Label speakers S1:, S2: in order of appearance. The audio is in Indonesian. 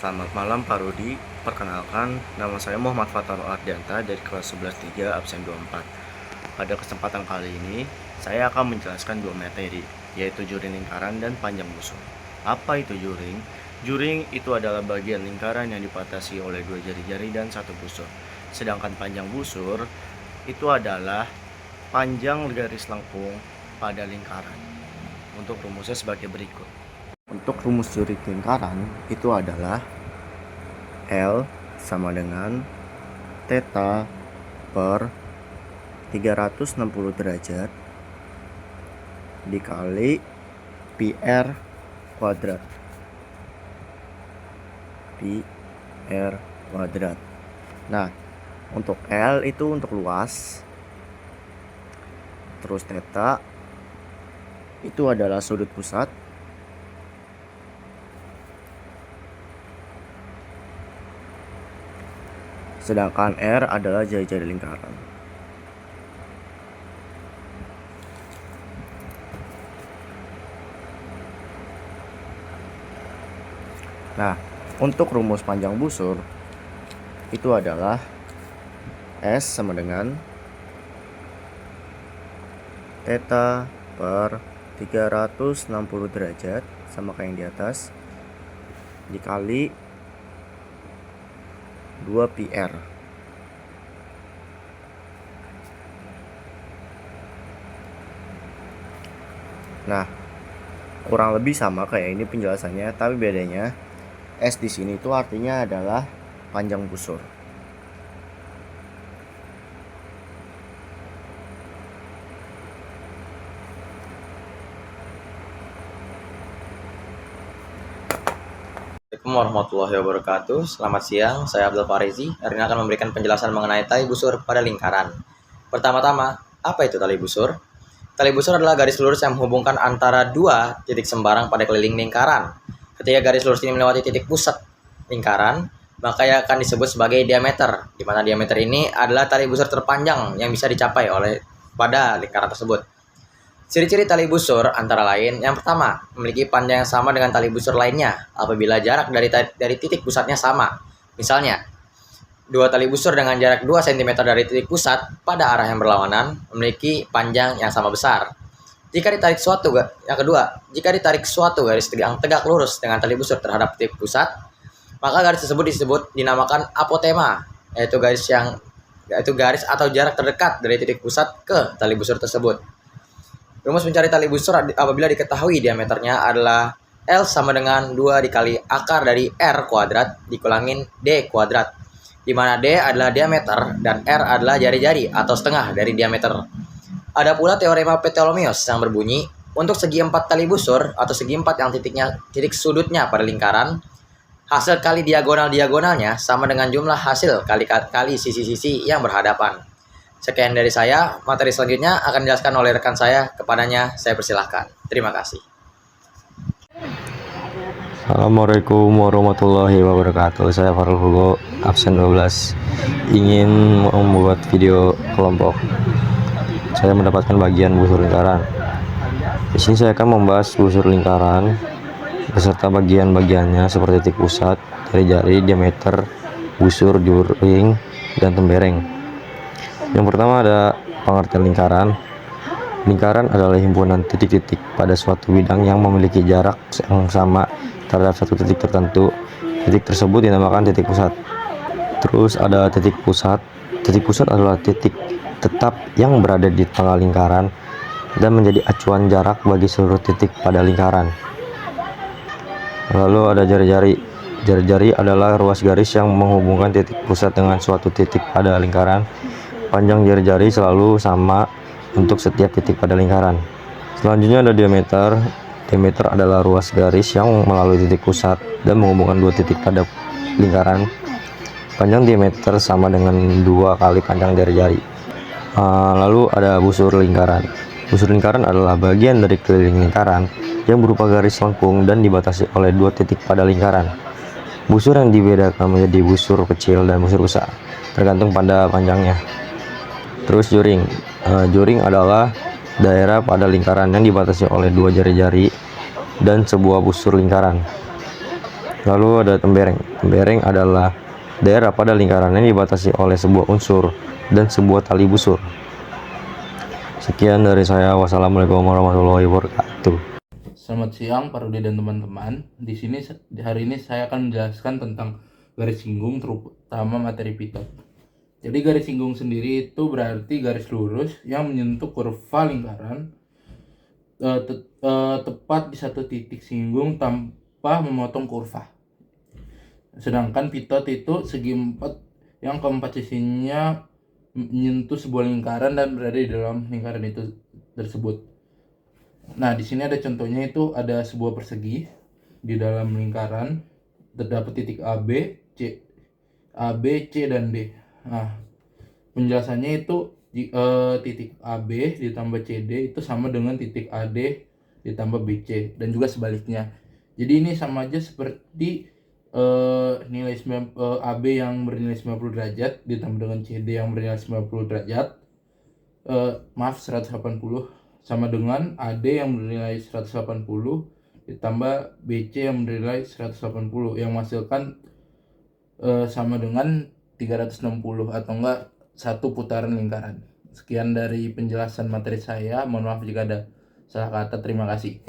S1: Selamat malam Pak Rudi, perkenalkan nama saya Muhammad Fataro Ardianta dari kelas 11-3 absen 24. Pada kesempatan kali ini, saya akan menjelaskan dua materi, yaitu juring lingkaran dan panjang busur. Apa itu juring? Juring itu adalah bagian lingkaran yang dibatasi oleh dua jari-jari dan satu busur. Sedangkan panjang busur itu adalah panjang garis lengkung pada lingkaran. Untuk rumusnya sebagai berikut. Untuk rumus juring lingkaran itu adalah L sama dengan theta per 360 derajat dikali PR kuadrat. PR kuadrat. Nah, untuk L itu untuk luas. Terus theta itu adalah sudut pusat. Sedangkan R adalah jari-jari lingkaran. Nah, untuk rumus panjang busur itu adalah S sama dengan theta per 360 derajat sama kayak yang di atas dikali 2 PR. Nah, kurang lebih sama kayak ini penjelasannya, tapi bedanya S di sini itu artinya adalah panjang busur.
S2: Assalamualaikum warahmatullahi wabarakatuh. Selamat siang, saya Abdul Farizi. Hari ini akan memberikan penjelasan mengenai tali busur pada lingkaran. Pertama-tama, apa itu tali busur? Tali busur adalah garis lurus yang menghubungkan antara dua titik sembarang pada keliling lingkaran. Ketika garis lurus ini melewati titik pusat lingkaran, maka ia akan disebut sebagai diameter, di mana diameter ini adalah tali busur terpanjang yang bisa dicapai oleh pada lingkaran tersebut. Ciri-ciri tali busur antara lain, yang pertama, memiliki panjang yang sama dengan tali busur lainnya apabila jarak dari titik pusatnya sama. Misalnya, dua tali busur dengan jarak 2 cm dari titik pusat pada arah yang berlawanan memiliki panjang yang sama besar. Yang kedua, jika ditarik suatu garis yang tegak lurus dengan tali busur terhadap titik pusat, maka garis tersebut dinamakan apotema, yaitu garis atau jarak terdekat dari titik pusat ke tali busur tersebut. Rumus mencari tali busur apabila diketahui diameternya adalah L sama dengan 2 dikali akar dari R kuadrat dikurangin D kuadrat, di mana D adalah diameter dan R adalah jari-jari atau setengah dari diameter. Ada pula teorema Ptolemeus yang berbunyi, untuk segi 4 tali busur atau segi 4 yang titik sudutnya pada lingkaran, hasil kali diagonal-diagonalnya sama dengan jumlah hasil kali sisi-sisi yang berhadapan. Sekian dari saya, materi selanjutnya akan dijelaskan oleh rekan saya, kepadanya saya persilahkan. Terima kasih.
S3: Assalamualaikum warahmatullahi wabarakatuh. Saya Farul Hugo, absen 12, ingin membuat video kelompok. Saya mendapatkan bagian busur lingkaran. Di sini saya akan membahas busur lingkaran beserta bagian-bagiannya seperti titik pusat, jari-jari, diameter, busur, juring, dan tembereng. Yang pertama ada pengertian lingkaran. Lingkaran adalah himpunan titik-titik pada suatu bidang yang memiliki jarak yang sama terhadap satu titik tertentu. Titik tersebut dinamakan titik pusat. Terus ada titik pusat. Titik pusat adalah titik tetap yang berada di tengah lingkaran dan menjadi acuan jarak bagi seluruh titik pada lingkaran. Lalu ada jari-jari. Jari-jari adalah ruas garis yang menghubungkan titik pusat dengan suatu titik pada lingkaran. Panjang jari-jari selalu sama untuk setiap titik pada lingkaran. Selanjutnya ada diameter. Diameter adalah ruas garis yang melalui titik pusat dan menghubungkan dua titik pada lingkaran. Panjang diameter sama dengan 2 kali panjang jari-jari. Lalu ada busur lingkaran. Busur lingkaran adalah bagian dari keliling lingkaran yang berupa garis lengkung dan dibatasi oleh 2 titik pada lingkaran. Busur yang dibedakan menjadi busur kecil dan busur besar, tergantung pada panjangnya. Terus juring. Juring adalah daerah pada lingkaran yang dibatasi oleh 2 jari-jari dan sebuah busur lingkaran. Lalu ada tembereng. Tembereng adalah daerah pada lingkaran yang dibatasi oleh sebuah unsur dan sebuah tali busur. Sekian dari saya. Wassalamualaikum warahmatullahi wabarakatuh.
S4: Selamat siang Pak Rudi dan teman-teman. Hari ini saya akan menjelaskan tentang garis singgung, terutama materi pitot. Jadi garis singgung sendiri itu berarti garis lurus yang menyentuh kurva lingkaran tepat di satu titik singgung tanpa memotong kurva. Sedangkan pitot itu segi empat yang keempat sisinya menyentuh sebuah lingkaran dan berada di dalam lingkaran itu tersebut. Nah, di sini ada contohnya, itu ada sebuah persegi di dalam lingkaran, terdapat titik A, B, C, dan D. Nah, penjelasannya itu titik AB ditambah CD itu sama dengan titik AD ditambah BC, dan juga sebaliknya. Jadi ini sama aja seperti nilai AB yang bernilai 90 derajat ditambah dengan CD yang bernilai 90 derajat. 180 sama dengan AD yang bernilai 180 ditambah BC yang bernilai 180 yang menghasilkan sama dengan 360 atau enggak satu putaran lingkaran. Sekian dari penjelasan materi saya. Mohon maaf jika ada salah kata. Terima kasih.